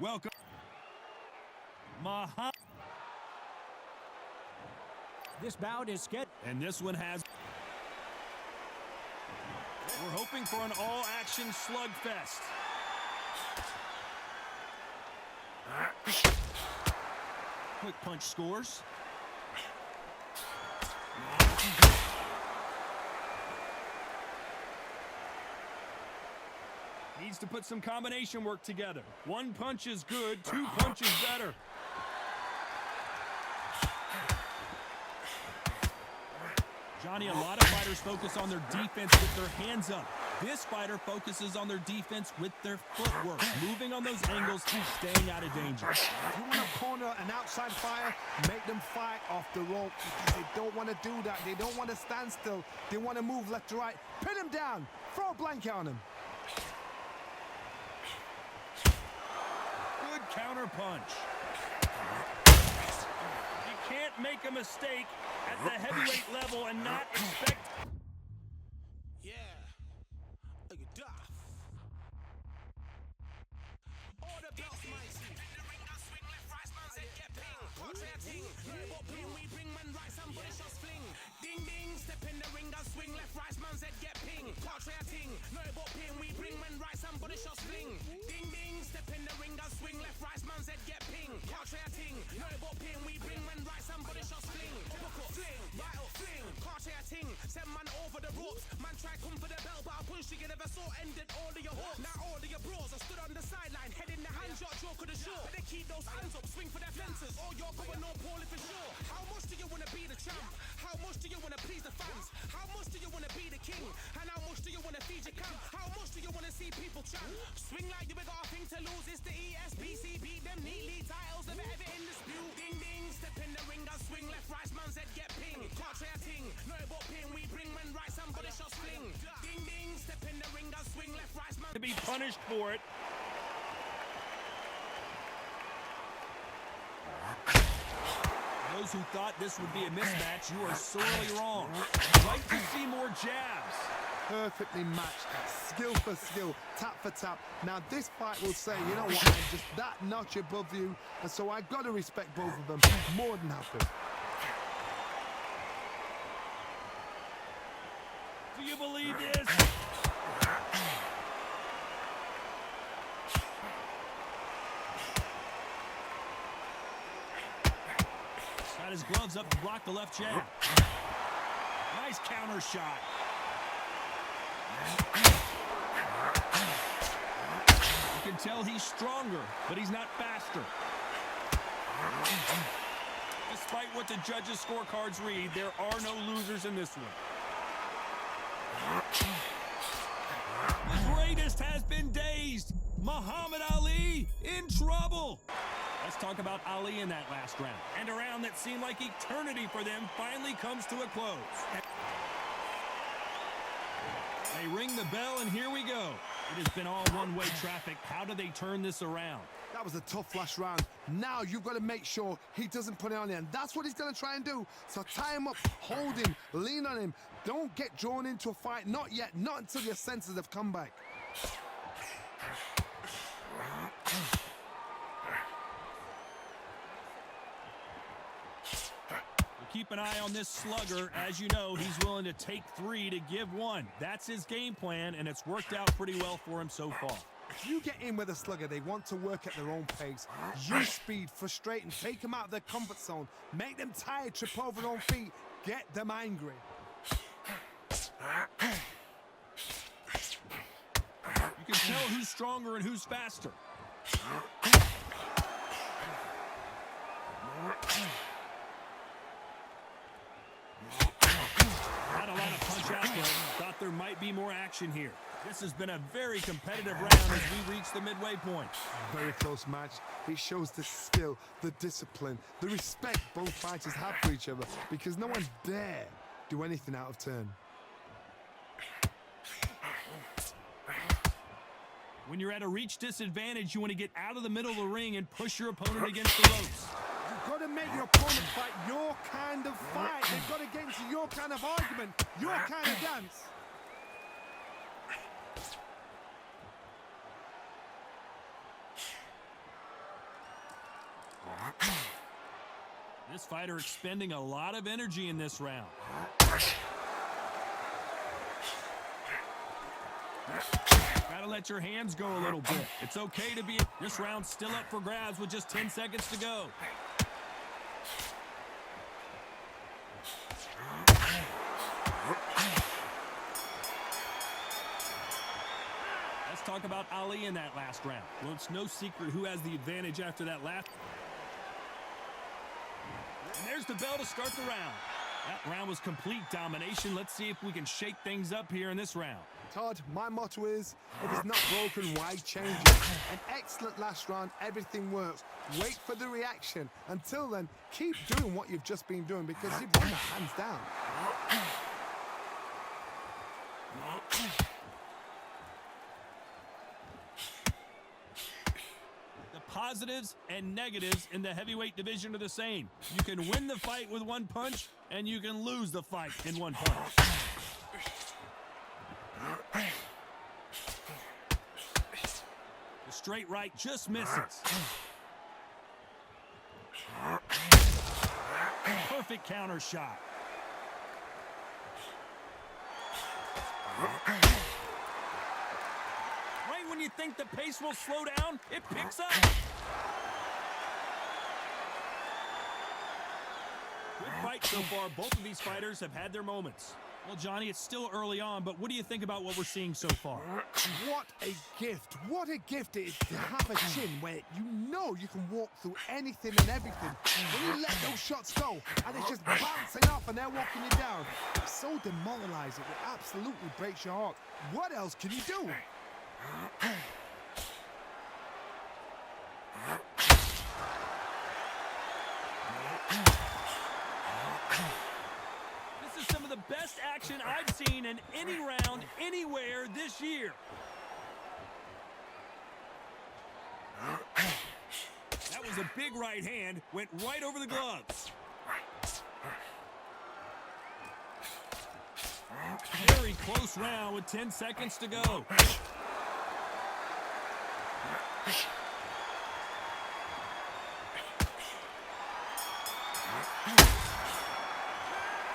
Welcome. This bout is scheduled. And this one has... We're hoping for an all-action slugfest. Quick punch scores. Needs to put some combination work together. One punch is good, two punches better. Johnny, a lot of fighters focus on their defense with their hands up. This fighter focuses on their defense with their footwork, moving on those angles, staying out of danger. If you want to corner an outside fighter, make them fight off the rope because they don't want to do that. They don't want to stand still. They want to move left to right. Pin him down. Throw a blanket on him. Good counter punch. You can't make a mistake at the heavyweight level and not expect... Yeah. Are you duff? Order belts, mighty. In the ring, I swing left, right, man said get ping. Portrait ting. What ping we bring, man, right, somebody shots fling. Ding, ding, step in the ring, I swing left, right, man said get ping. Portrait ting. No, what ping we bring, man, right, somebody shots fling. Ding, ding, step in the ring, I swing left, right, man said get ping. Portrait ting. No, what ping we bring, man, right, somebody shots fling. Hook up, fling, right up, fling. Portrait ting. Send man over the ropes. Man try come for the belt, but I punched you never saw ended all of your hopes. Now all of your bros are stood on the sideline, head in the hand, shot, joke of the show. But they keep those hands up, swing for their fences. Oh, you're going no poorly for sure. How much do you want to be the champ? How much do you want to please the fans? How much do you want to be the king? And how much do you want to feed your camp? How much do you want to see people chant? Swing like you got a thing to lose. It's the ESBC, beat them neatly. Titles never ever in dispute. Ding ding, step in the ring, I swing left, right, man said get ping. Portrait ting, no but ping, we bring man right, somebody shots fling. Ding ding, step in the ring, I swing left, right, man. To be punished for it. Those who thought this would be a mismatch, you are sorely wrong. I'd like to see more jabs. Perfectly matched, skill for skill, tap for tap. Now this fight will say, you know what, I'm just that notch above you, and so I got to respect both of them more than happy. Do you believe this? Got his gloves up to block the left jab. Nice counter shot. You can tell he's stronger, but he's not faster. Despite what the judges' scorecards read, there are no losers in this one. The greatest has been dazed. Muhammad Ali in trouble. Let's talk about Ali in that last round. And a round that seemed like eternity for them finally comes to a close. They ring the bell, and here we go. It has been all one-way traffic. How do they turn this around? That was a tough last round. Now you've got to make sure he doesn't put it on you, and that's what he's going to try and do. So tie him up, hold him, lean on him. Don't get drawn into a fight. Not yet. Not until your senses have come back. Keep an eye on this slugger. As you know, he's willing to take 3 to give 1. That's his game plan, and it's worked out pretty well for him so far. If you get in with a slugger, they want to work at their own pace. Use speed, frustrate, and take them out of their comfort zone. Make them tired, trip over their own feet. Get them angry. You can tell who's stronger and who's faster. Not a lot of punch out there. Thought there might be more action here. This has been a very competitive round as we reach the midway point. Very close match. It shows the skill, the discipline, the respect both fighters have for each other, because no one dare do anything out of turn. When you're at a reach disadvantage, you want to get out of the middle of the ring and push your opponent against the ropes. You've got to make your opponent fight your kind of fight. They've got to get into your kind of argument, your kind of dance. This fighter expending a lot of energy in this round. Gotta let your hands go a little bit. It's okay to be... This round's still up for grabs with just 10 seconds to go. Let's talk about Ali in that last round. Well, it's no secret who has the advantage after that last... And there's the bell to start the round. That round was complete domination. Let's see if we can shake things up here in this round. Todd, my motto is, if it's not broken, why change it? An excellent last round, everything works. Wait for the reaction. Until then, keep doing what you've just been doing because you've won that hands down. The positives and negatives in the heavyweight division are the same. You can win the fight with one punch, and you can lose the fight in one punch. The straight right just misses. Perfect counter shot. Right when you think the pace will slow down, it picks up. Good fight so far. Both of these fighters have had their moments. Well, Johnny, it's still early on, but what do you think about what we're seeing so far? What a gift. What a gift it is to have a chin where you know you can walk through anything and everything. When you let those shots go and it's just bouncing off and they're walking you down, it's so demoralizing. It absolutely breaks your heart. What else can you do? This is some of the best action I've seen in any round, anywhere this year. That was a big right hand, went right over the gloves. Very close round with 10 seconds to go.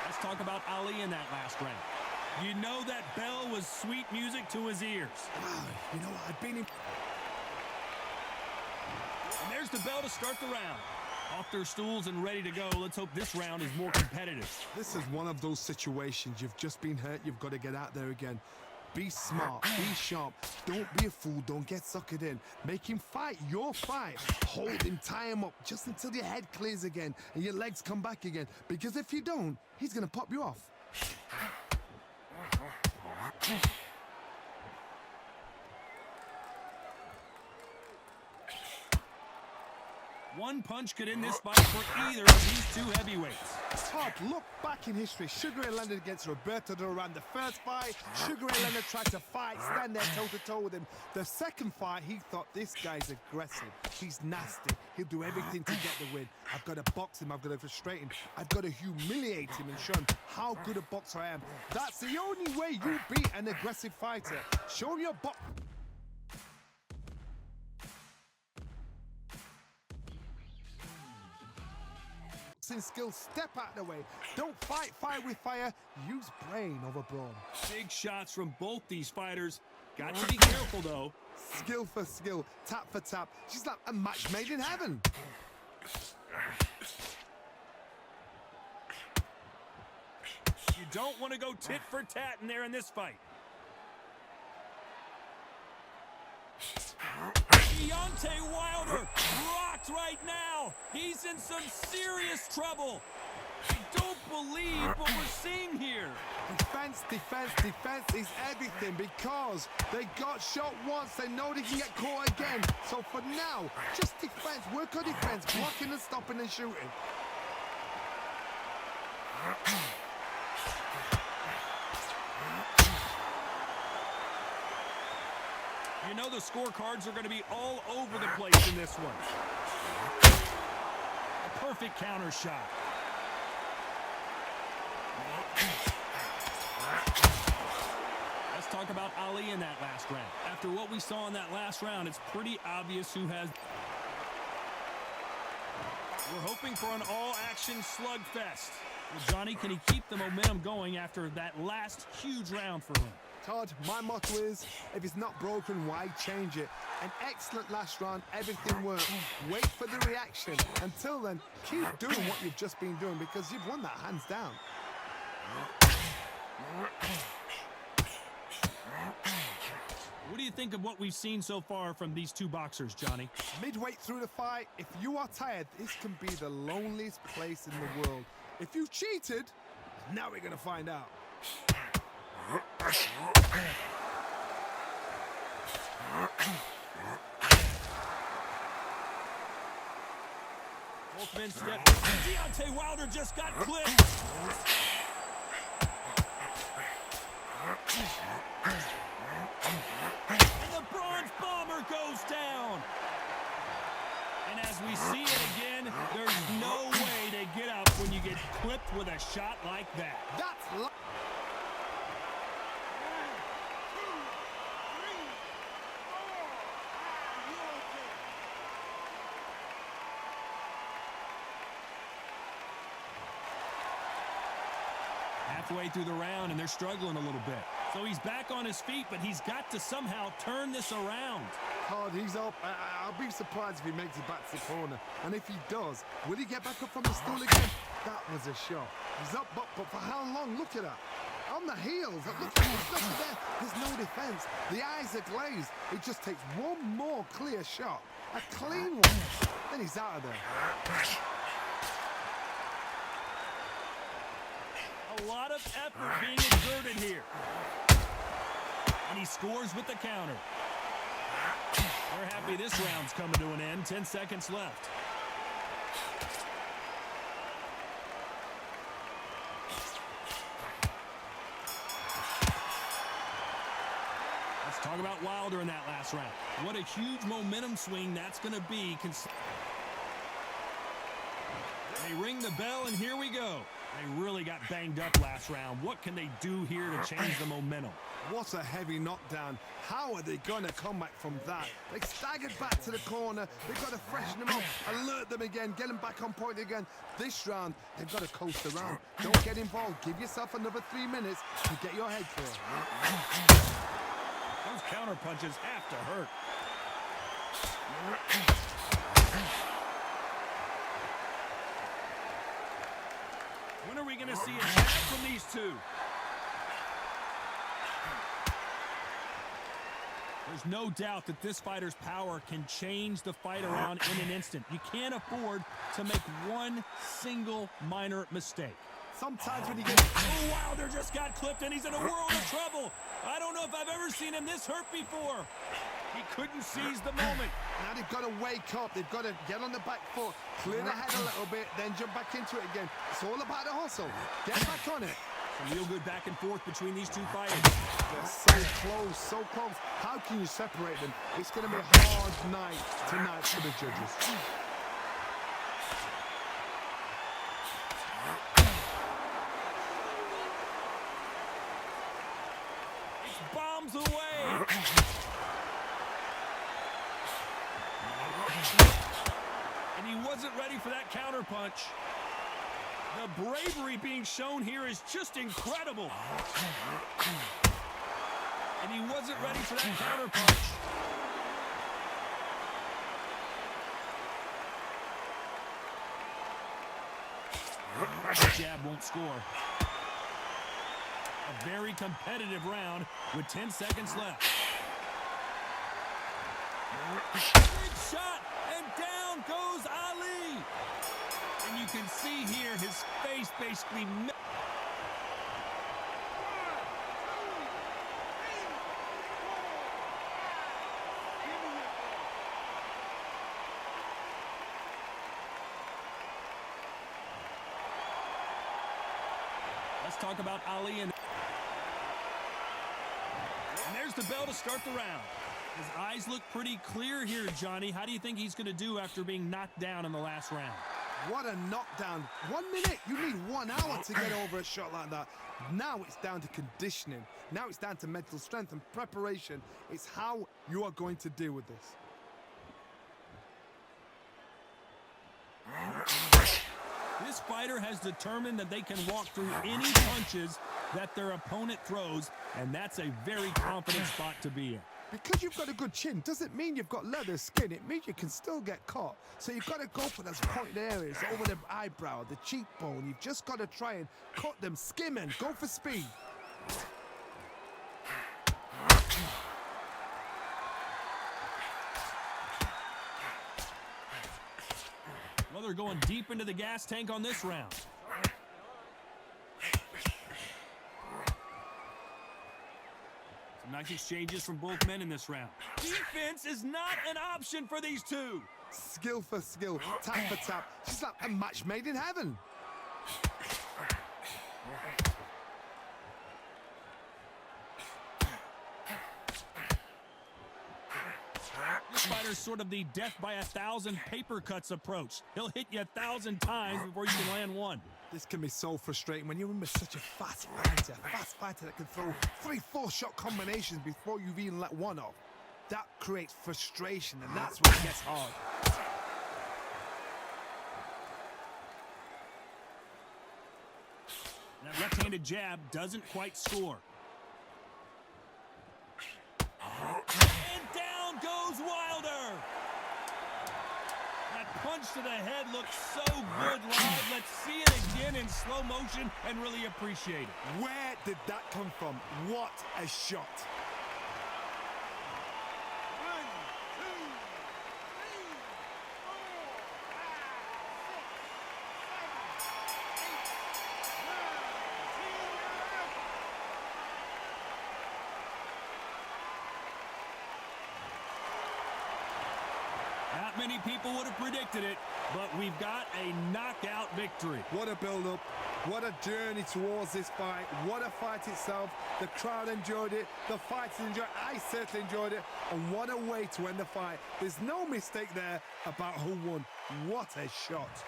Let's talk about Ali in that last round. You know that bell was sweet music to his ears. Wow, you know, I've been in... And there's the bell to start the round. Off their stools and ready to go. Let's hope this round is more competitive. This is one of those situations. You've just been hurt. You've got to get out there again. Be smart. Be sharp. Don't be a fool. Don't get suckered in. Make him fight your fight. Hold him. Tie him up just until your head clears again and your legs come back again. Because if you don't, he's going to pop you off. One punch could end this fight for either of these two heavyweights. Todd, look back in history. Sugar Ray Leonard against Roberto Duran. The first fight, Sugar Ray Leonard tried to fight, stand there toe-to-toe with him. The second fight, he thought, this guy's aggressive. He's nasty. He'll do everything to get the win. I've got to box him. I've got to frustrate him. I've got to humiliate him and show him how good a boxer I am. That's the only way you beat an aggressive fighter. Show him your box. Skill, step out the way. Don't fight fire with fire. Use brain over brawn. Big shots from both these fighters. Got to be careful, though. Skill for skill, tap for tap. She's like a match made in heaven. You don't want to go tit for tat in there in this fight. Deontay Wilder rocked right now. He's in some serious trouble. I don't believe what we're seeing here. Defense, defense, defense is everything because they got shot once. They know they can get caught again. So for now, just defense. Work on defense. Blocking and stopping and shooting. You know the scorecards are going to be all over the place in this one. A perfect counter shot. Let's talk about Ali in that last round. After what we saw in that last round, it's pretty obvious who has... We're hoping for an all-action slugfest. Well, Johnny, can he keep the momentum going after that last huge round for him? Todd, my motto is, if it's not broken, why change it? An excellent last round, everything worked. Wait for the reaction. Until then, keep doing what you've just been doing because you've won that hands down. What do you think of what we've seen so far from these two boxers, Johnny? Midway through the fight, if you are tired, this can be the loneliest place in the world. If you cheated, now we're going to find out. Both men step. Deontay Wilder just got clipped. And the bronze bomber goes down. And as we see it again, there's no way to get up when you get clipped with a shot like that. That's halfway through the round, and they're struggling a little bit. So he's back on his feet, but he's got to somehow turn this around. hard. He's up. I'll be surprised if he makes it back to the corner. And if he does, will he get back up from the stool again? That was a shot. He's up, but for how long? Look at that. On the heels. Look at there. There's no defense. The eyes are glazed. It just takes one more clear shot. A clean one. Then he's out of there. A lot of effort being exerted here. And he scores with the counter. We're happy this round's coming to an end. 10 seconds left. Let's talk about Wilder in that last round. What a huge momentum swing that's going to be. They ring the bell, and here we go. They really got banged up last round. What can they do here to change the momentum? What a heavy knockdown. How are they going to come back from that? They staggered back to the corner. They've got to freshen them up, alert them again, get them back on point again. This round, they've got to coast around. Don't get involved. Give yourself another 3 minutes to get your head clear. Those counter punches have to hurt. When are we going to see a jab from these two? There's no doubt that this fighter's power can change the fight around in an instant. You can't afford to make one single minor mistake. Sometimes when you get... Oh, Wilder just got clipped and he's in a world of trouble. I don't know if I've ever seen him this hurt before. He couldn't seize the moment. Now they've got to wake up. They've got to get on the back foot, clear the head a little bit, then jump back into it again. It's all about the hustle. Get back on it. Some real good back and forth between these two fighters. They're so close, so close. How can you separate them? It's going to be a hard night tonight for the judges. Bombs away. And he wasn't ready for that counter punch. The bravery being shown here is just incredible. And he wasn't ready for that counter punch. The jab won't score. A very competitive round with 10 seconds left. Big shot, and down goes Ali. And you can see here his face basically... Let's talk about Ali and there's the bell to start the round. His eyes look pretty clear here, Johnny. How do you think he's going to do after being knocked down in the last round? What a knockdown. 1 minute. You need 1 hour to get over a shot like that. Now it's down to conditioning. Now it's down to mental strength and preparation. It's how you are going to deal with this. This fighter has determined that they can walk through any punches that their opponent throws, and that's a very confident spot to be in. Because you've got a good chin doesn't mean you've got leather skin. It means you can still get caught. So you've got to go for those pointed areas over the eyebrow, the cheekbone. You've just got to try and cut them, skim and go for speed. Well, they're going deep into the gas tank on this round. Some nice exchanges from both men in this round. Defense is not an option for these two. Skill for skill, tap for tap. It's like a match made in heaven. This fighter's sort of the death by 1,000 paper cuts approach. He'll hit you 1,000 times before you can land one. This can be so frustrating when you're in with such a fast fighter that can throw 3-4 shot combinations before you've even let one off. That creates frustration, and that's when it gets hard. That left-handed jab doesn't quite score. And down goes Wilder. That punch to the head looks so good live. Let's see it again in slow motion and really appreciate it. Where did that come from? What a shot. Not many people would have predicted it, but we've got a knockout victory. What a build-up. What a journey towards this fight. What a fight itself. The crowd enjoyed it. The fighters enjoyed it. I certainly enjoyed it. And what a way to end the fight. There's no mistake there about who won. What a shot.